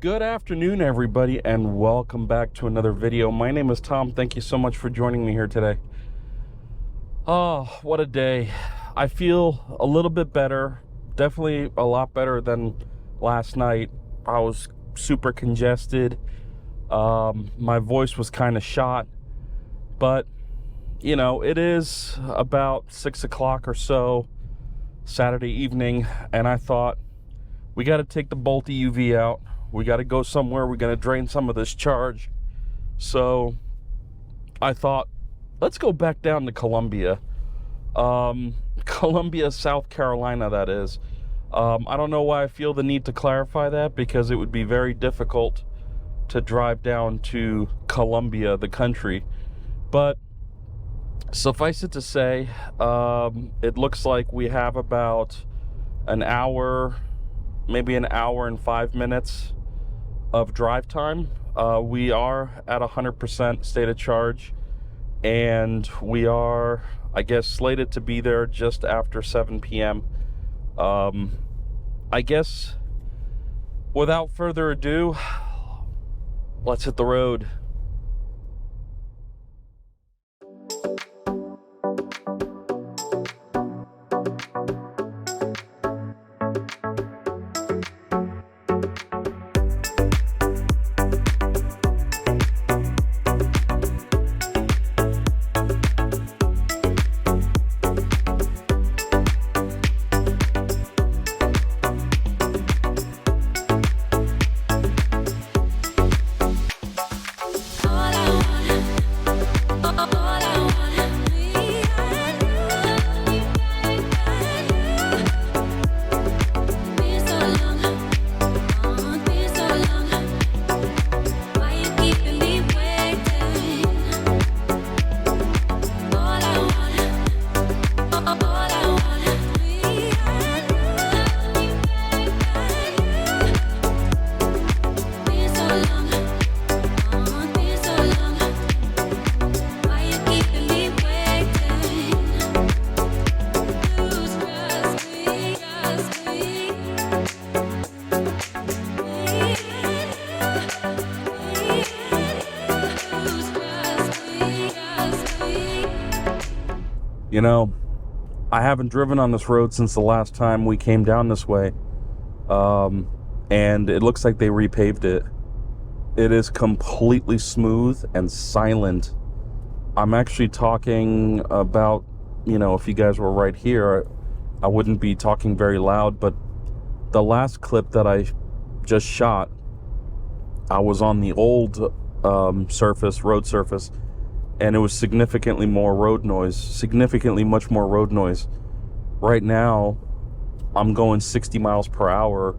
Good afternoon, everybody, and welcome back to another video. My name is Tom. Thank you so much for joining me here today. Oh, what a day. I feel a little bit better. Definitely a lot better than last night. I was super congested. My voice was kind of shot. But, you know, it is about 6 o'clock or so Saturday evening, and I thought, we got to take the Bolty UV out. We got to go somewhere. We're going to drain some of this charge. So I thought, let's go back down to Columbia. Columbia, South Carolina, that is. I don't know why I feel the need to clarify that, because it would be very difficult to drive down to Columbia, the country. But suffice it to say, it looks like we have about an hour, maybe an hour and 5 minutes of drive time. We are at 100% state of charge, and we are, I guess, slated to be there just after 7 p.m. I guess without further ado, let's hit the road. You know, I haven't driven on this road since the last time we came down this way, and it looks like they repaved it. It is completely smooth and silent. I'm actually talking about, you know, if you guys were right here, I wouldn't be talking very loud, but the last clip that I just shot, I was on the old road surface, and it was significantly much more road noise. Right now, I'm going 60 miles per hour.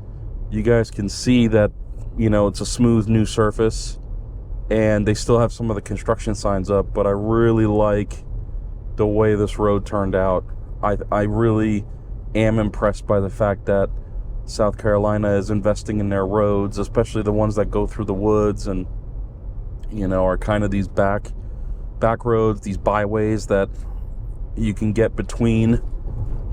You guys can see that, you know, it's a smooth new surface, and they still have some of the construction signs up, but I really like the way this road turned out. I really am impressed by the fact that South Carolina is investing in their roads, especially the ones that go through the woods and, you know, are kind of these back roads, these byways that you can get between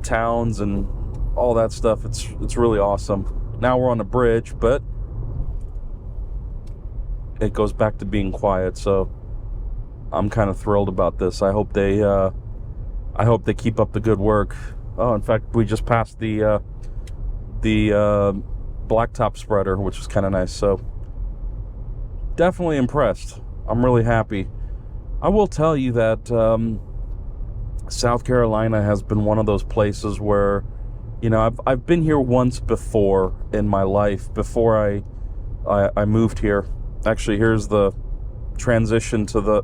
towns and all that stuff. It's really awesome. Now we're on a bridge, but it goes back to being quiet, so I'm kind of thrilled about this. I hope they keep up the good work. Oh, in fact, we just passed the blacktop spreader, which was kind of nice. So definitely impressed. I'm really happy. I will tell you that South Carolina has been one of those places where, you know, I've been here once before in my life, before I moved here. Actually, here's the transition to the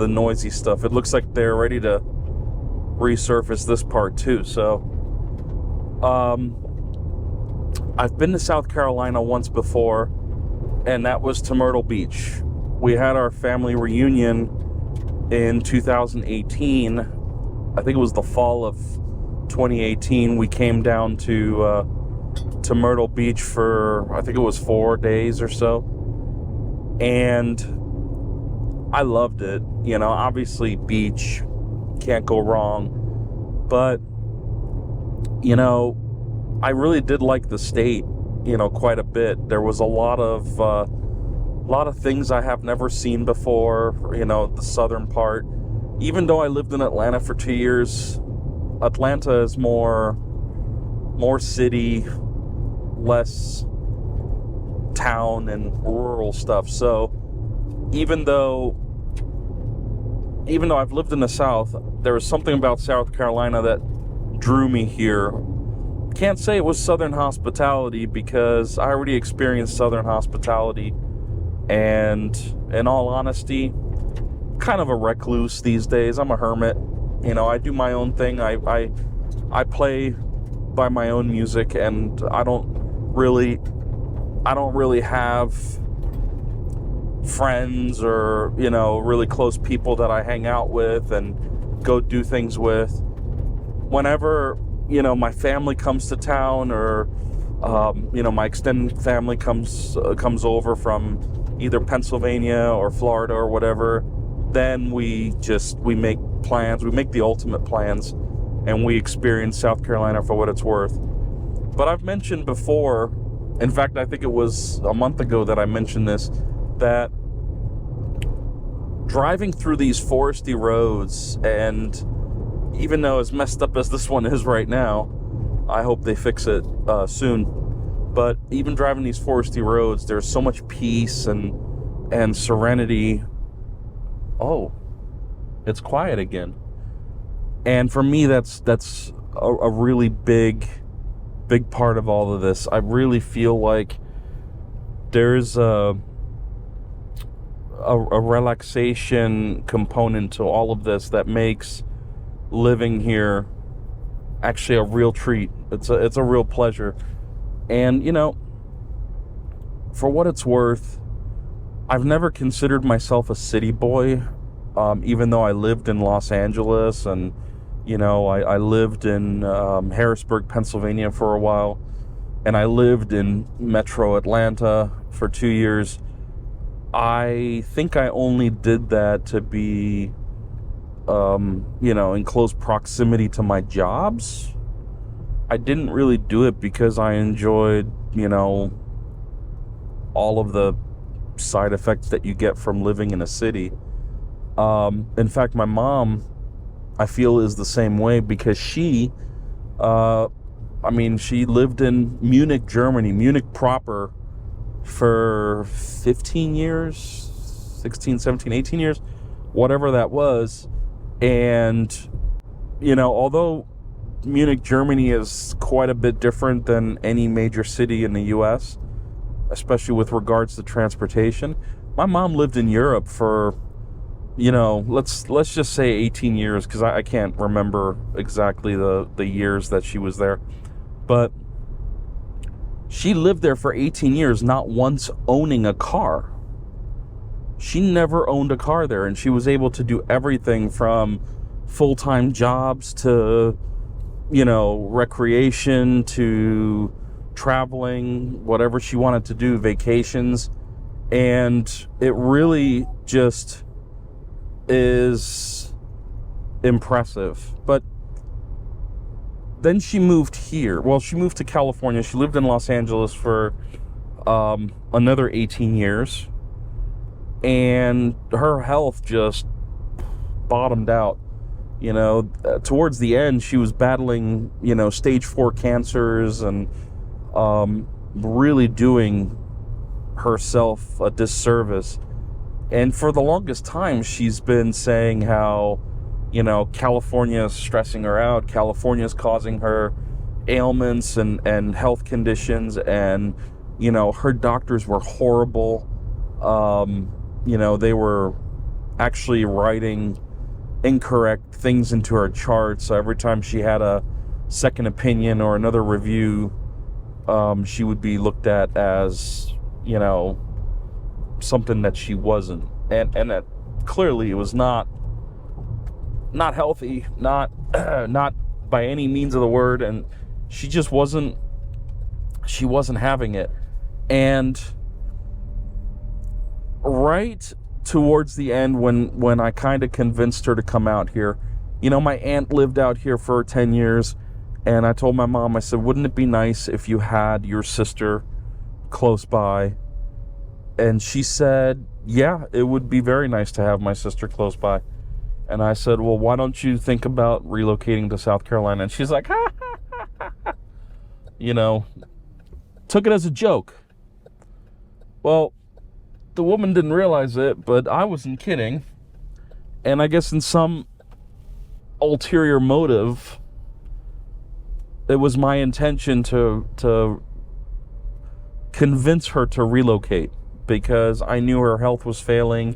noisy stuff. It looks like they're ready to resurface this part too. So I've been to South Carolina once before, and that was to Myrtle Beach. We had our family reunion in 2018. I think it was the fall of 2018. We came down to Myrtle Beach for, I think it was 4 days or so, and I loved it. You know, obviously beach, can't go wrong, but, you know, I really did like the state, quite a bit. There was a lot of things I have never seen before, the southern part. Even though I lived in Atlanta for 2 years, Atlanta is more city, less town and rural stuff. So even though I've lived in the South, there was something about South Carolina that drew me here. Can't say it was Southern hospitality, because I already experienced Southern hospitality, and in all honesty, kind of a recluse these days. I'm a hermit. I do my own thing. I play by my own music, and I don't really have friends or really close people that I hang out with and go do things with. Whenever my family comes to town, or my extended family comes over from either Pennsylvania or Florida or whatever, then we make plans. We make the ultimate plans, and we experience South Carolina for what it's worth. But I've mentioned before, in fact, I think it was a month ago that I mentioned this, that driving through these foresty roads, and even though as messed up as this one is right now, I hope they fix it soon. But even driving these foresty roads, there's so much peace and serenity. Oh, it's quiet again. And for me, that's a really big part of all of this. I really feel like there's a relaxation component to all of this that makes living here actually a real treat. It's a real pleasure. And for what it's worth, I've never considered myself a city boy, even though I lived in Los Angeles, and I lived in Harrisburg, Pennsylvania for a while, and I lived in Metro Atlanta for 2 years. I think I only did that to be in close proximity to my jobs. I didn't really do it because I enjoyed all of the side effects that you get from living in a city. In fact, my mom, I feel, is the same way, because she lived in Munich, Germany, Munich proper, for 15 years, 16, 17, 18 years, whatever that was. And, although Munich, Germany is quite a bit different than any major city in the U.S., especially with regards to transportation, my mom lived in Europe for, let's just say 18 years, because I can't remember exactly the years that she was there. But she lived there for 18 years, not once owning a car. She never owned a car there, and she was able to do everything from full-time jobs to, recreation, to traveling, whatever she wanted to do, vacations. And it really just is impressive. But then she moved here. Well, she moved to California. She lived in Los Angeles for another 18 years. And her health just bottomed out. Towards the end, she was battling, stage 4 cancers, and really doing herself a disservice. And for the longest time, she's been saying how, California is stressing her out. California is causing her ailments and health conditions. And, her doctors were horrible. They were actually writing incorrect things into her chart. So every time she had a second opinion or another review, she would be looked at as, something that she wasn't. And that clearly it was not healthy, not by any means of the word. And she just wasn't having it. And right towards the end, when I kind of convinced her to come out here, my aunt lived out here for 10 years, And I told my mom, I said, wouldn't it be nice if you had your sister close by? And she said, yeah, it would be very nice to have my sister close by. And I said, well, why don't you think about relocating to South Carolina? And she's like, ha, ha, ha, ha, ha. You know, took it as a joke. Well, the woman didn't realize it, but I wasn't kidding. And I guess in some ulterior motive, it was my intention to convince her to relocate, because I knew her health was failing.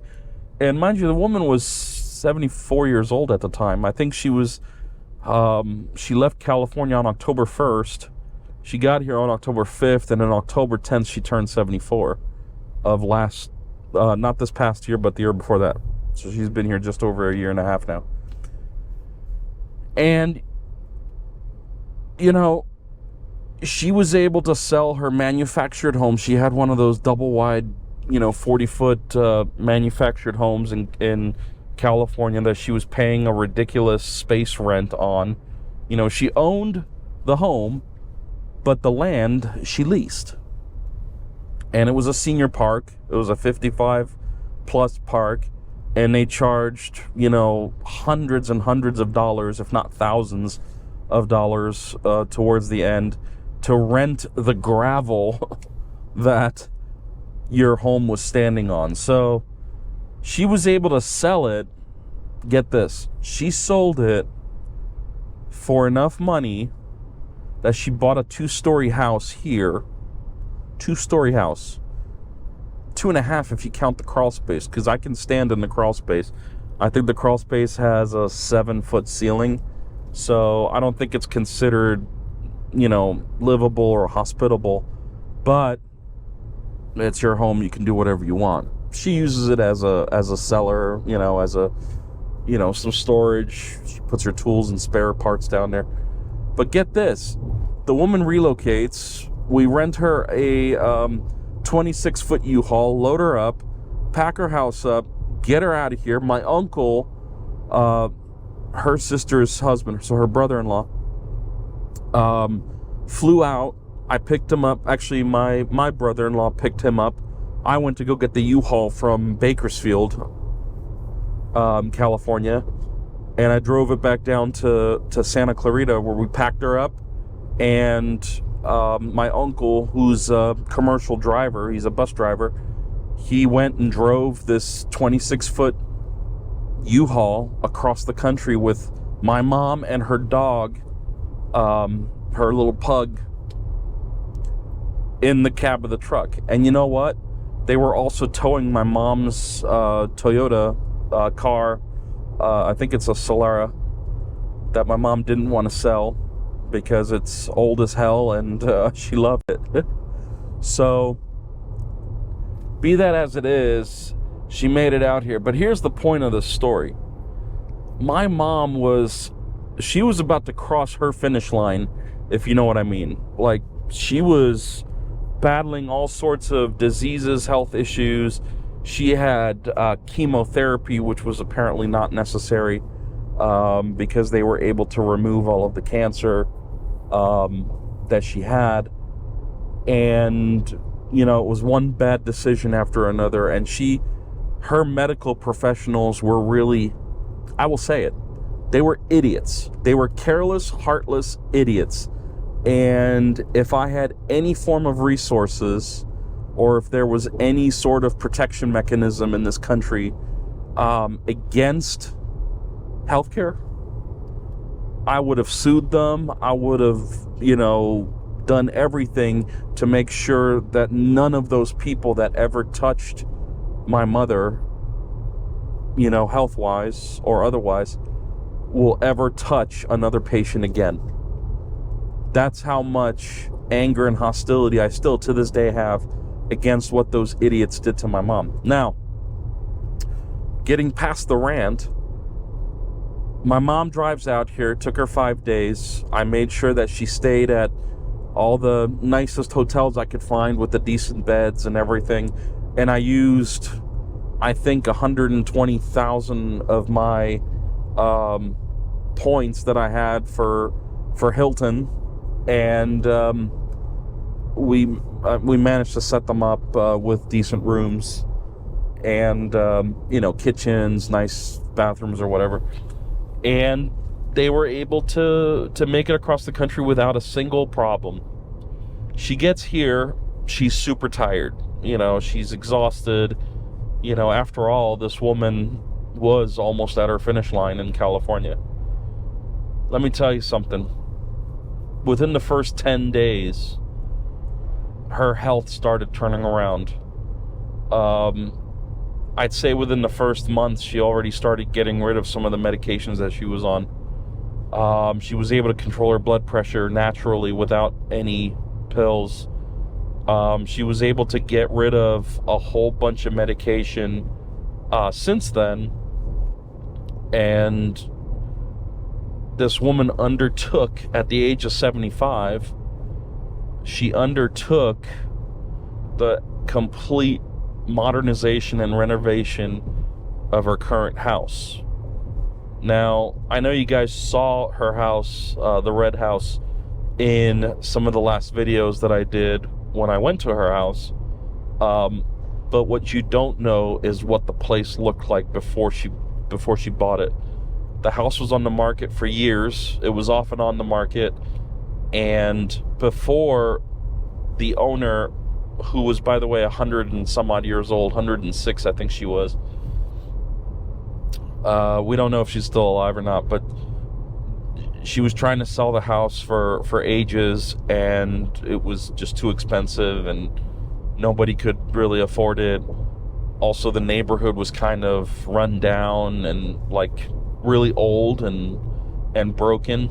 And mind you, the woman was 74 years old at the time. I think she was, she left California on October 1st. She got here on October 5th, and on October 10th, she turned 74 of last, not this past year, but the year before that. So she's been here just over a year and a half now. And, you know, she was able to sell her manufactured home. She had one of those double wide, 40-foot manufactured homes in California that she was paying a ridiculous space rent on. She owned the home, but the land she leased. And it was a senior park. It was a 55-plus park. And they charged, hundreds and hundreds of dollars, if not thousands of dollars towards the end to rent the gravel that your home was standing on. So she was able to sell it. Get this. She sold it for enough money that she bought a 2-story house here. 2-story house. 2.5 if you count the crawl space, because I can stand in the crawl space. I think the crawl space has a 7-foot ceiling, so I don't think it's considered, livable or hospitable, but it's your home. You can do whatever you want. She uses it as a cellar, as a, some storage. She puts her tools and spare parts down there. But get this, the woman relocates. We rent her a 26-foot U-Haul, load her up, pack her house up, get her out of here. My uncle, her sister's husband, so her brother-in-law, flew out. I picked him up. Actually, my brother-in-law picked him up. I went to go get the U-Haul from Bakersfield, California, and I drove it back down to Santa Clarita, where we packed her up. And my uncle, who's a commercial driver, he's a bus driver, he went and drove this 26-foot U-Haul across the country with my mom and her dog, her little pug, in the cab of the truck. And you know what? They were also towing my mom's Toyota car. I think it's a Solara that my mom didn't want to sell because it's old as hell, and she loved it. So, be that as it is, she made it out here. But here's the point of the story. My mom was about to cross her finish line, if you know what I mean. Like, she was battling all sorts of diseases, health issues. She had chemotherapy, which was apparently not necessary, because they were able to remove all of the cancer that she had. And, it was one bad decision after another. And her medical professionals were really, I will say it, they were idiots. They were careless, heartless idiots. And if I had any form of resources, or if there was any sort of protection mechanism in this country against healthcare, I would have sued them. I would have, done everything to make sure that none of those people that ever touched my mother, health-wise or otherwise, will ever touch another patient again. That's how much anger and hostility I still to this day have against what those idiots did to my mom. Now, getting past the rant, my mom drives out here. It took her 5 days. I made sure that she stayed at all the nicest hotels I could find with the decent beds and everything. And I used, I think, 120,000 of my points that I had for for Hilton, and we managed to set them up with decent rooms and kitchens, nice bathrooms or whatever, and they were able to make it across the country without a single problem. She gets here, she's super tired, she's exhausted. After all, this woman was almost at her finish line in California. Let me tell you something. Within the first 10 days, her health started turning around. I'd say within the first month, she already started getting rid of some of the medications that she was on. She was able to control her blood pressure naturally without any pills. She was able to get rid of a whole bunch of medication since then. And this woman undertook, at the age of 75, she undertook the complete modernization and renovation of her current house. Now, I know you guys saw her house, the red house, in some of the last videos that I did when I went to her house. But what you don't know is what the place looked like before she bought it. The house was on the market for years. It was off and on the market. And before, the owner, who was, by the way, 100 and some odd years old, 106 I think she was. We don't know if she's still alive or not, but she was trying to sell the house for ages, and it was just too expensive, and nobody could really afford it. Also, the neighborhood was kind of run down and like really old and broken.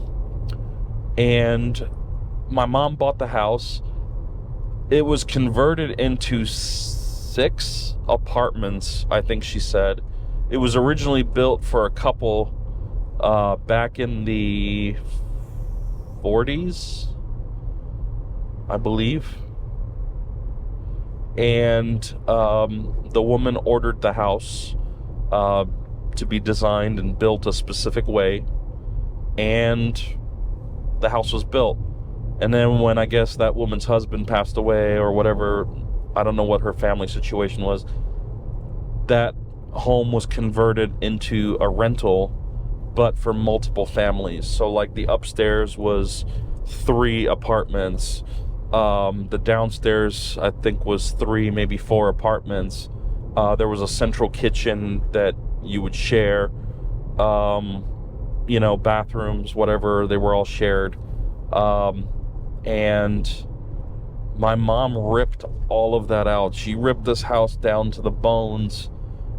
And my mom bought the house. It was converted into 6 apartments, I think she said. It was originally built for a couple back in the 40s, I believe. And the woman ordered the house to be designed and built a specific way, and the house was built. And then when I guess that woman's husband passed away or whatever, I don't know what her family situation was, that home was converted into a rental, but for multiple families. So like the upstairs was 3 apartments. The downstairs, I think, was 3, maybe 4 apartments. There was a central kitchen that you would share. Bathrooms, whatever, they were all shared. And my mom ripped all of that out. She ripped this house down to the bones,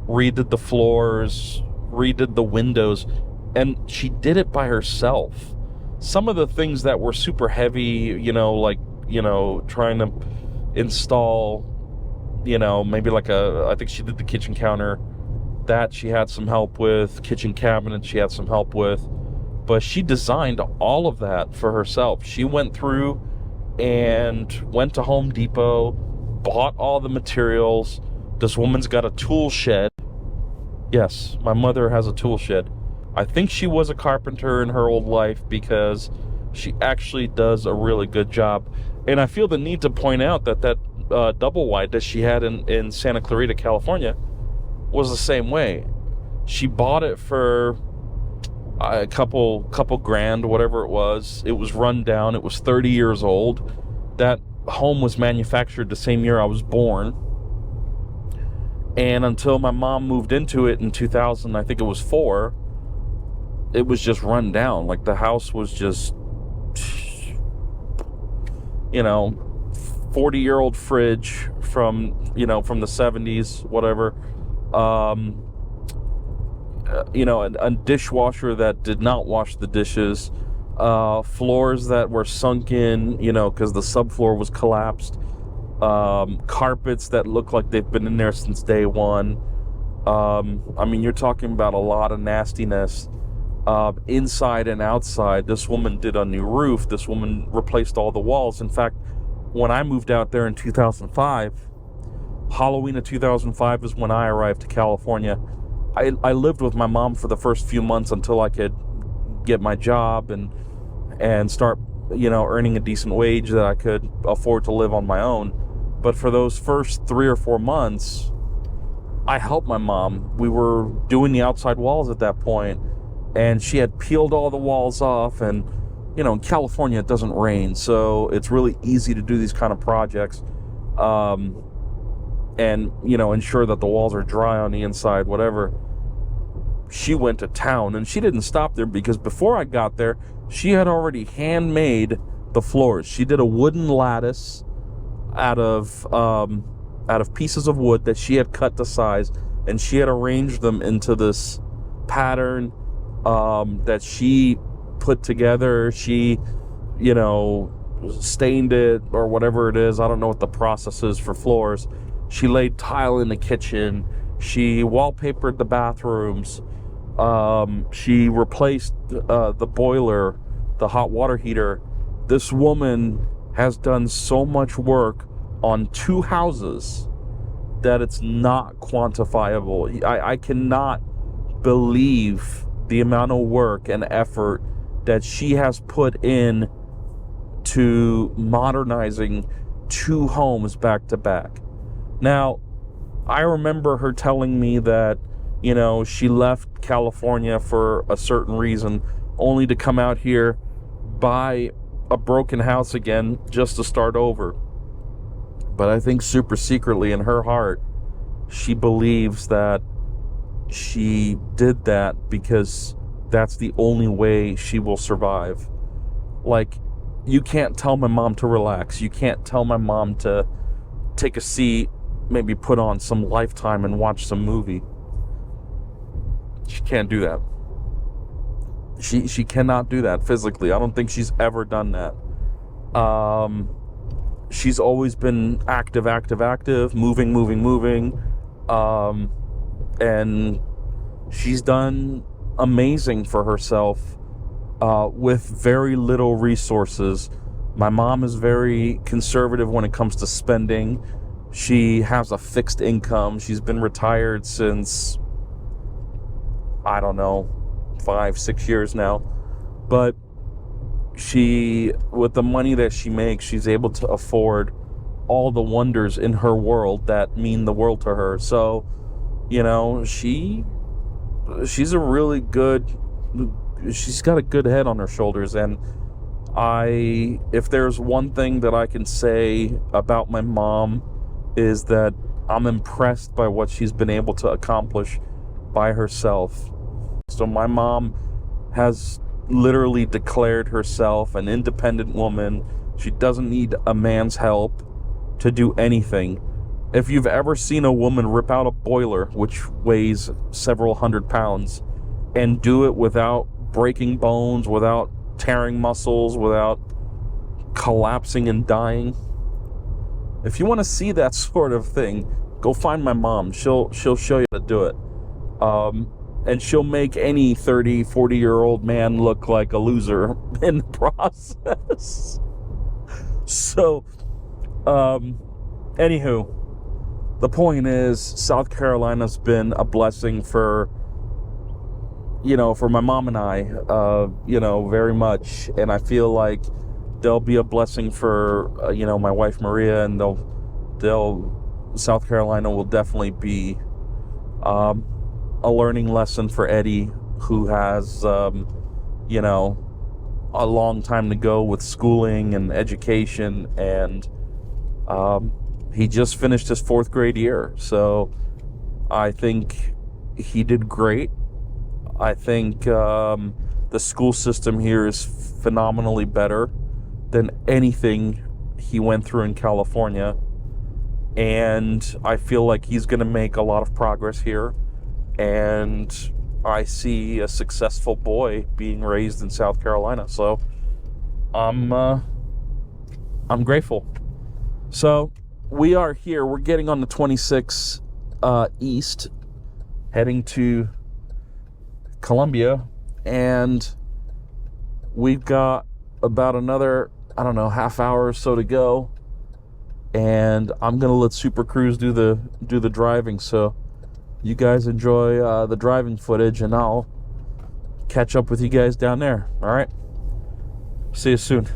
redid the floors, redid the windows, and she did it by herself. Some of the things that were super heavy, trying to install, maybe I think she did the kitchen counter, that she had some help with. Kitchen cabinets she had some help with. But she designed all of that for herself. She went through and went to Home Depot, bought all the materials. This woman's got a tool shed. Yes, my mother has a tool shed. I think she was a carpenter in her old life, because she actually does a really good job. And I feel the need to point out that double wide that she had in Santa Clarita, California, was the same way. She bought it for a couple grand, whatever it was. It was run down. It was 30 years old. That home was manufactured the same year I was born. And until my mom moved into it in 2000, I think it was 4, it was just run down. Like, the house was just, 40-year-old fridge from the 70s, whatever. A dishwasher that did not wash the dishes, floors that were sunk in, because the subfloor was collapsed, carpets that look like they've been in there since day one. You're talking about a lot of nastiness, inside and outside. This woman did a new roof. This woman replaced all the walls. In fact, when I moved out there in 2005, Halloween of 2005 is when I arrived to California. I lived with my mom for the first few months until I could get my job and and start, earning a decent wage that I could afford to live on my own. But for those first 3 or 4 months, I helped my mom. We were doing the outside walls at that point, and she had peeled all the walls off. And, in California, it doesn't rain, so it's really easy to do these kind of projects. And, ensure that the walls are dry on the inside, whatever. She went to town, and she didn't stop there, because before I got there, she had already handmade the floors. She did a wooden lattice out of pieces of wood that she had cut to size, and she had arranged them into this pattern that she put together. She, stained it or whatever it is. I don't know what the process is for floors. She laid tile in the kitchen. She wallpapered the bathrooms. She replaced the boiler, the hot water heater. This woman has done so much work on 2 houses that it's not quantifiable. I cannot believe the amount of work and effort that she has put in to modernizing 2 homes back to back. Now, I remember her telling me that, she left California for a certain reason, only to come out here, buy a broken house again, just to start over. But I think super secretly in her heart, she believes that she did that because that's the only way she will survive. Like, you can't tell my mom to relax. You can't tell my mom to take a seat, maybe put on some Lifetime and watch some movie. She can't do that. She cannot do that physically. I don't think she's ever done that. She's always been active, moving. And she's done amazing for herself with very little resources. My mom is very conservative when it comes to spending. She has a fixed income. She's been retired since, I don't know, 5-6 years now. But she, with the money that she makes, she's able to afford all the wonders in her world that mean the world to her. So, she's a really good, she's got a good head on her shoulders. And if there's one thing that I can say about my mom, is that I'm impressed by what she's been able to accomplish by herself. So my mom has literally declared herself an independent woman. She doesn't need a man's help to do anything. If you've ever seen a woman rip out a boiler, which weighs several hundred pounds, and do it without breaking bones, without tearing muscles, without collapsing and dying, if you want to see that sort of thing, go find my mom. She'll show you how to do it. And she'll make any 30, 40-year-old man look like a loser in the process. So, anywho, the point is, South Carolina's been a blessing for my mom and I, very much. And I feel like they'll be a blessing for, my wife Maria, and South Carolina will definitely be a learning lesson for Eddie, who has, a long time to go with schooling and education. And he just finished his 4th grade year. So I think he did great. I think the school system here is phenomenally better than anything he went through in California. And I feel like he's going to make a lot of progress here. And I see a successful boy being raised in South Carolina. So I'm grateful. So we are here. We're getting on the 26 east, heading to Columbia, and we've got about another, half hour or so to go. And I'm gonna let Super Cruise do the driving. So you guys enjoy the driving footage, and I'll catch up with you guys down there. All right. See you soon.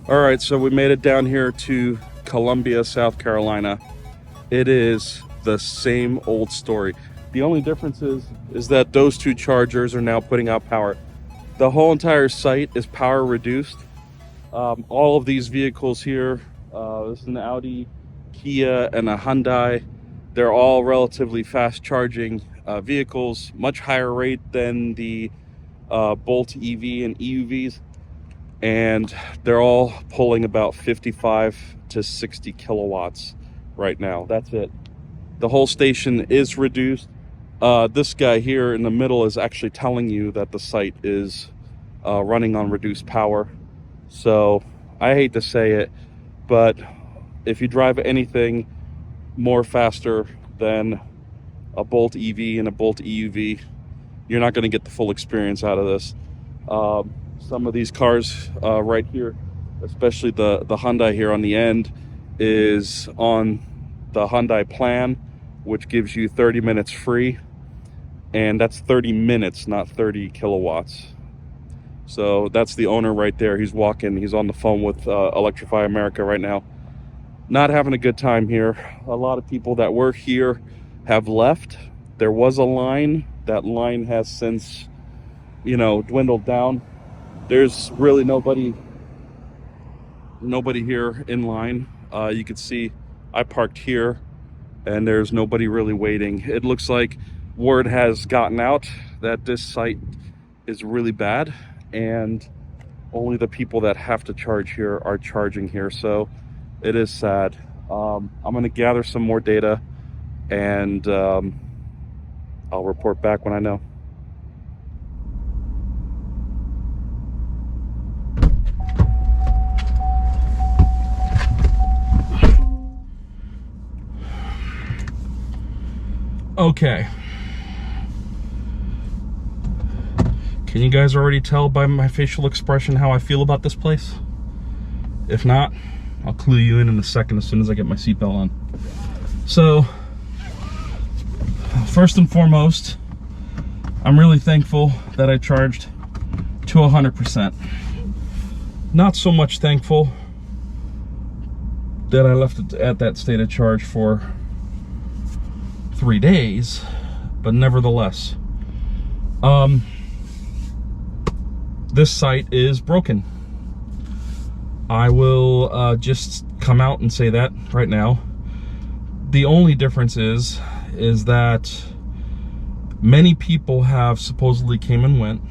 All right, so we made it down here to Columbia, South Carolina. It is the same old story. The only difference is that those two chargers are now putting out power. The whole entire site is power reduced. All of these vehicles here, this is an Audi, Kia, and a Hyundai. They're all relatively fast charging vehicles, much higher rate than the Bolt EV and EUVs. And they're all pulling about 55 to 60 kilowatts right now. That's it. The whole station is reduced. This guy here in the middle is actually telling you that the site is running on reduced power. So I hate to say it, but if you drive anything more faster than a Bolt EV and a Bolt EUV, you're not going to get the full experience out of this. Some of these cars right here, especially the Hyundai here on the end, is on the Hyundai plan, which gives you 30 minutes free, and that's 30 minutes, not 30 kilowatts. So that's the owner right there. He's walking, he's on the phone with Electrify America right now. Not having a good time here. A lot of people that were here have left. There was a line. That line has since, dwindled down. There's really nobody here in line. You can see I parked here and there's nobody really waiting. It looks like word has gotten out that this site is really bad and only the people that have to charge here are charging here. So it is sad. I'm going to gather some more data and I'll report back when I know. Okay. Can you guys already tell by my facial expression how I feel about this place? If not, I'll clue you in a second as soon as I get my seatbelt on. So, first and foremost, I'm really thankful that I charged to 100%. Not so much thankful that I left it at that state of charge for 3 days, but nevertheless. This site is broken. I will just come out and say that right now. The only difference is that many people have supposedly came and went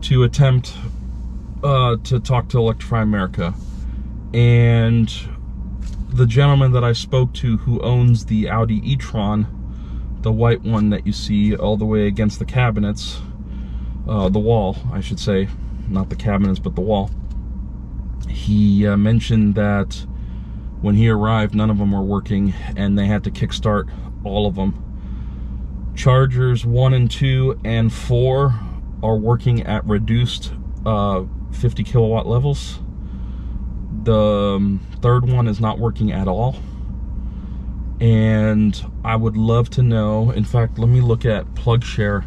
to attempt to talk to Electrify America. And the gentleman that I spoke to who owns the Audi e-tron, the white one that you see all the way against the cabinets, the wall, I should say, not the cabinets, but the wall. He mentioned that when he arrived, none of them were working and they had to kickstart all of them. Chargers 1 and 2 and 4 are working at reduced 50 kilowatt levels. The third one is not working at all. And I would love to know, in fact, let me look at PlugShare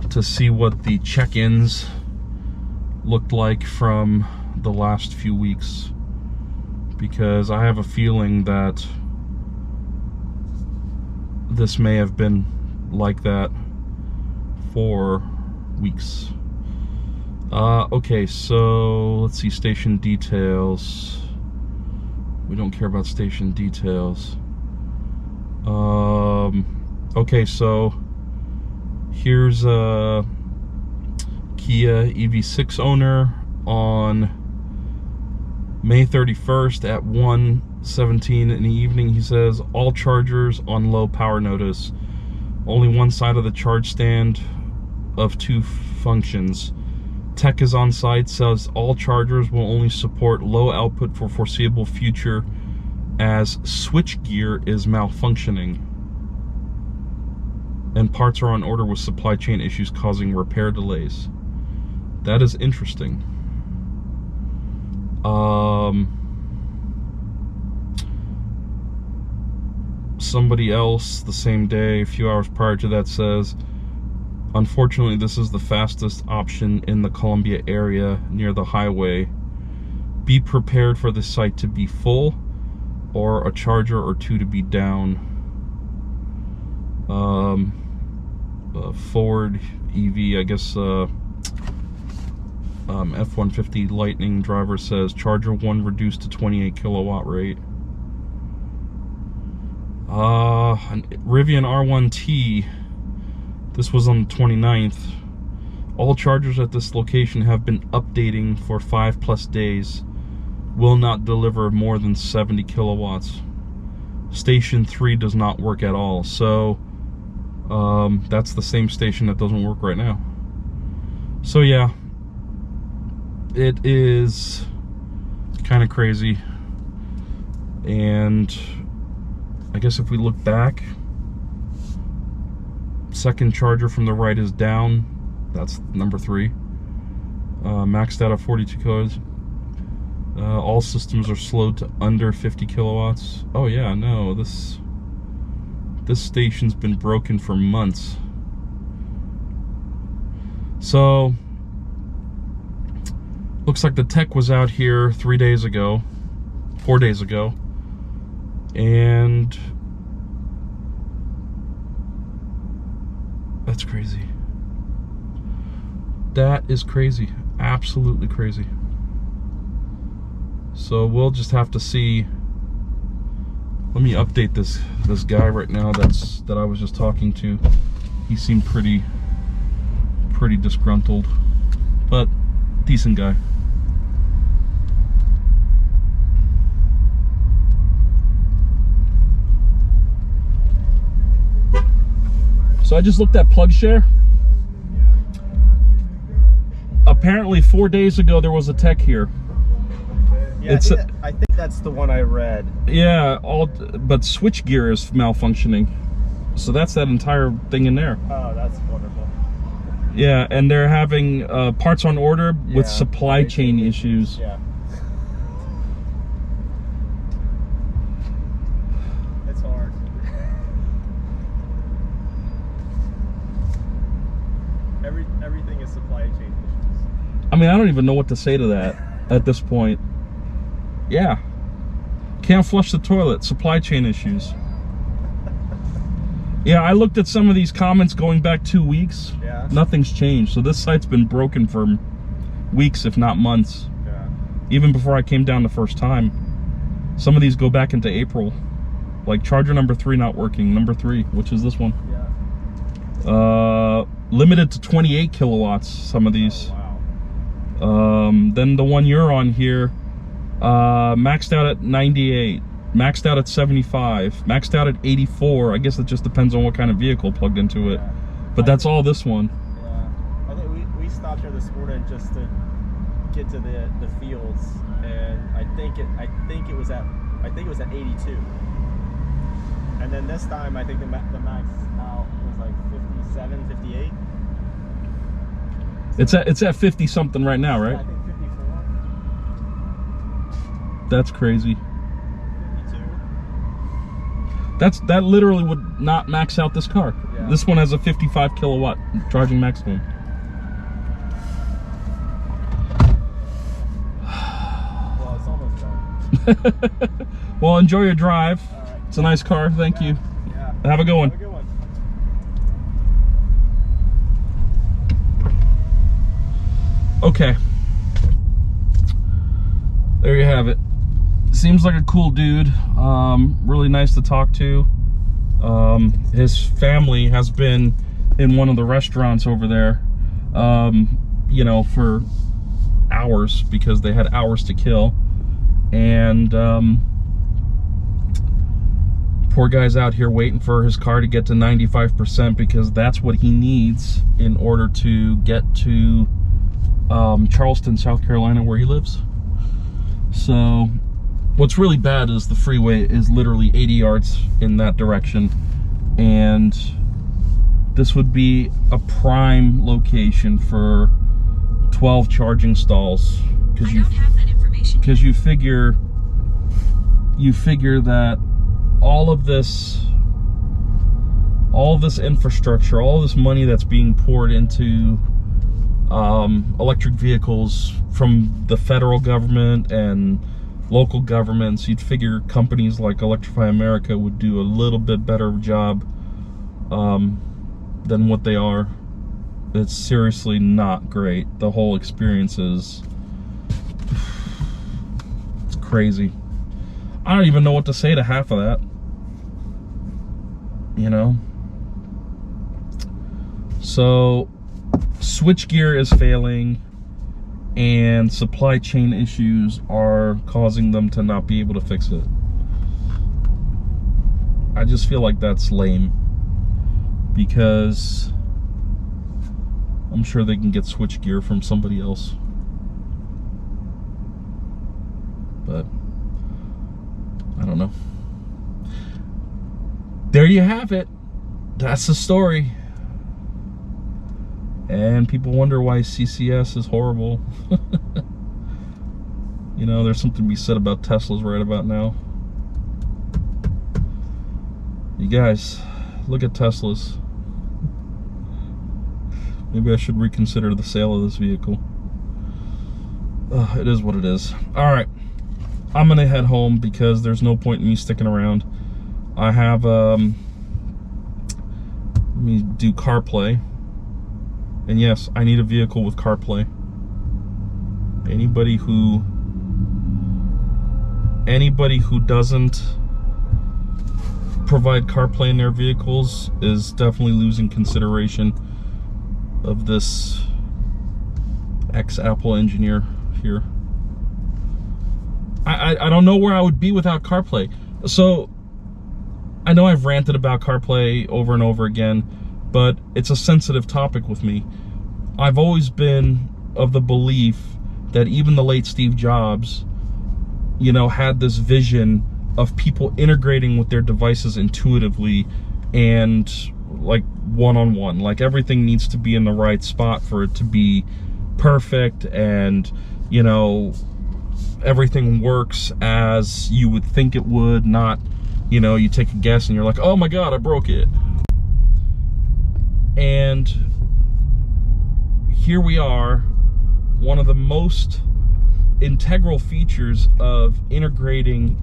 to see what the check-ins looked like from the last few weeks, because I have a feeling that this may have been like that for weeks. Okay, so let's see, station details. We don't care about station details. Okay, so here's a Kia EV6 owner on May 31st at 1:17 in the evening. He says, all chargers on low power notice. Only one side of the charge stand of 2 functions. Tech is on site, says all chargers will only support low output for foreseeable future as switchgear is malfunctioning. And parts are on order with supply chain issues causing repair delays. That is interesting. Somebody else the same day, a few hours prior to that, says, unfortunately, this is the fastest option in the Columbia area near the highway. Be prepared for the site to be full or a charger or 2 to be down. Ford EV, I guess, F-150 Lightning driver says charger 1 reduced to 28 kilowatt rate. Rivian R1T, this was on the 29th. All chargers at this location have been updating for 5+ days. Will not deliver more than 70 kilowatts. Station 3 does not work at all. So that's the same station that doesn't work right now. So yeah, it is kind of crazy. And I guess if we look back, second charger from the right is down. That's number 3. Maxed out at 42 kilowatts. All systems are slowed to under 50 kilowatts. Oh yeah, no, this station's been broken for months. So looks like the tech was out here 4 days ago, and that's crazy. That is crazy, absolutely crazy. So we'll just have to see. Let me update this guy right now that I was just talking to. He seemed pretty disgruntled, but decent guy. So I just looked at PlugShare. Apparently 4 days ago there was a tech here. Yeah, I think that's the one I read. Yeah, but switchgear is malfunctioning. So that's that entire thing in there. Oh, that's wonderful. Yeah, and they're having parts on order with supply chain issues. Yeah. It's hard. Everything is supply chain issues. I mean, I don't even know what to say to that at this point. Yeah. Can't flush the toilet, supply chain issues. Yeah, I looked at some of these comments going back 2 weeks. Yeah. Nothing's changed. So this site's been broken for weeks, if not months. Yeah. Even before I came down the first time. Some of these go back into April. Like charger number 3 not working. Number 3, which is this one. Yeah. Limited to 28 kilowatts, some of these. Oh, wow. Then the one you're on here, maxed out at 98. Maxed out at 75, maxed out at 84. I guess it just depends on what kind of vehicle plugged into it. Yeah. But that's all this one. Yeah. I think we stopped here this morning just to get to the fields, and I think it was at 82. And then this time I think the max out was like 57, 58. So It's at 50 something right now, right? I think 54. That's crazy. 52. That literally would not max out this car. Yeah. This one has a 55 kilowatt charging maximum. Well, it's almost done. Well, enjoy your drive. All right. It's a nice car. Thank you. Yeah. Have a good one. Have a good one. Okay. There you have it. Seems like a cool dude. Really nice to talk to. His family has been in one of the restaurants over there, you know, for hours because they had hours to kill. And poor guy's out here waiting for his car to get to 95% because that's what he needs in order to get to Charleston, South Carolina, where he lives. So what's really bad is the freeway is literally 80 yards in that direction, and this would be a prime location for 12 charging stalls because you figure that all of this infrastructure, all this money that's being poured into electric vehicles from the federal government and local governments, you'd figure companies like Electrify America would do a little bit better job than what they are. It's seriously not great. The whole experience is it's crazy. I don't even know what to say to half of that, you know. So switchgear is failing and supply chain issues are causing them to not be able to fix it. I just feel like that's lame because I'm sure they can get switchgear from somebody else. But I don't know. There you have it. That's the story. And people wonder why CCS is horrible. You know, there's something to be said about Teslas right about now. You guys, look at Teslas. Maybe I should reconsider the sale of this vehicle. It is what it is. Alright, I'm gonna head home because there's no point in me sticking around. I have, let me do CarPlay. And yes, I need a vehicle with CarPlay. Anybody who doesn't provide CarPlay in their vehicles is definitely losing consideration of this ex-Apple engineer here. I don't know where I would be without CarPlay. So I know I've ranted about CarPlay over and over again, but it's a sensitive topic with me. I've always been of the belief that even the late Steve Jobs, you know, had this vision of people integrating with their devices intuitively and like one-on-one. Like everything needs to be in the right spot for it to be perfect, and you know, everything works as you would think it would, not, you know, you take a guess and you're like, oh my god, I broke it. And here we are, one of the most integral features of integrating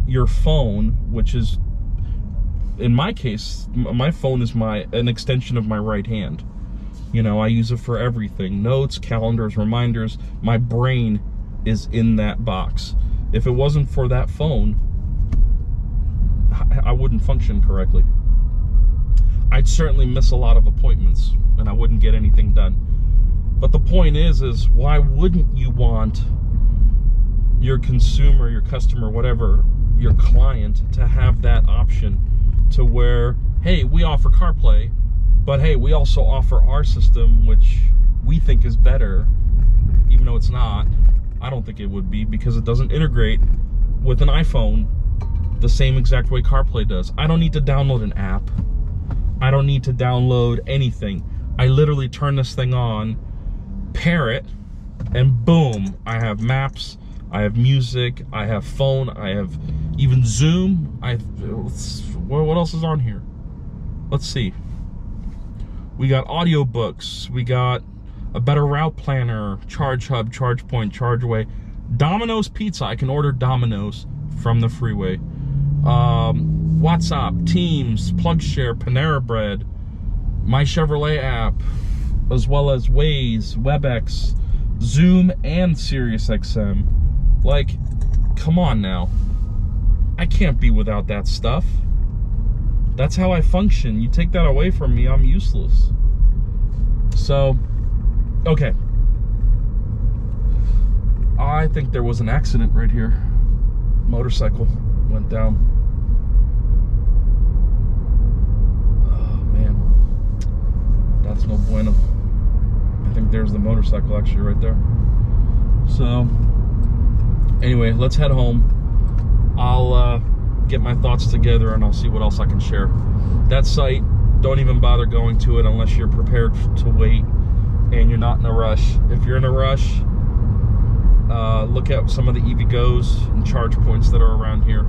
your phone, which is, in my case, my phone is an extension of my right hand. You know, I use it for everything. Notes, calendars, reminders. My brain is in that box. If it wasn't for that phone, I wouldn't function correctly. I'd certainly miss a lot of appointments and I wouldn't get anything done. But the point is why wouldn't you want your consumer, your customer, whatever, your client, to have that option to where, hey, we offer CarPlay, but hey, we also offer our system, which we think is better, even though it's not. I don't think it would be, because it doesn't integrate with an iPhone the same exact way CarPlay does. I don't need to download an app. I don't need to download anything. I literally turn this thing on, pair it, and boom, I have maps, I have music, I have phone, I have even Zoom. What else is on here? Let's see. We got audiobooks, we got a better route planner, charge hub, charge point, charge away, Domino's Pizza. I can order Domino's from the freeway. WhatsApp, Teams, PlugShare, Panera Bread, my Chevrolet app, as well as Waze, WebEx, Zoom, and SiriusXM. Like, come on now. I can't be without that stuff. That's how I function. You take that away from me, I'm useless. So, okay. I think there was an accident right here. Motorcycle went down. Oh, man. That's no bueno. I think there's the motorcycle actually right there. So, anyway, let's head home. I'll get my thoughts together and I'll see what else I can share. That site, don't even bother going to it unless you're prepared to wait and you're not in a rush. If you're in a rush, look at some of the EVGos and charge points that are around here.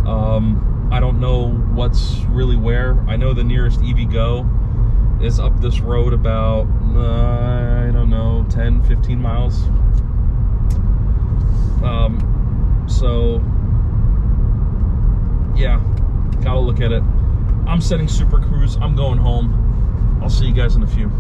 I don't know what's really where. I know the nearest EVGo is up this road about, I don't know, 10, 15 miles. So, yeah, gotta look at it. I'm setting Super Cruise. I'm going home. I'll see you guys in a few.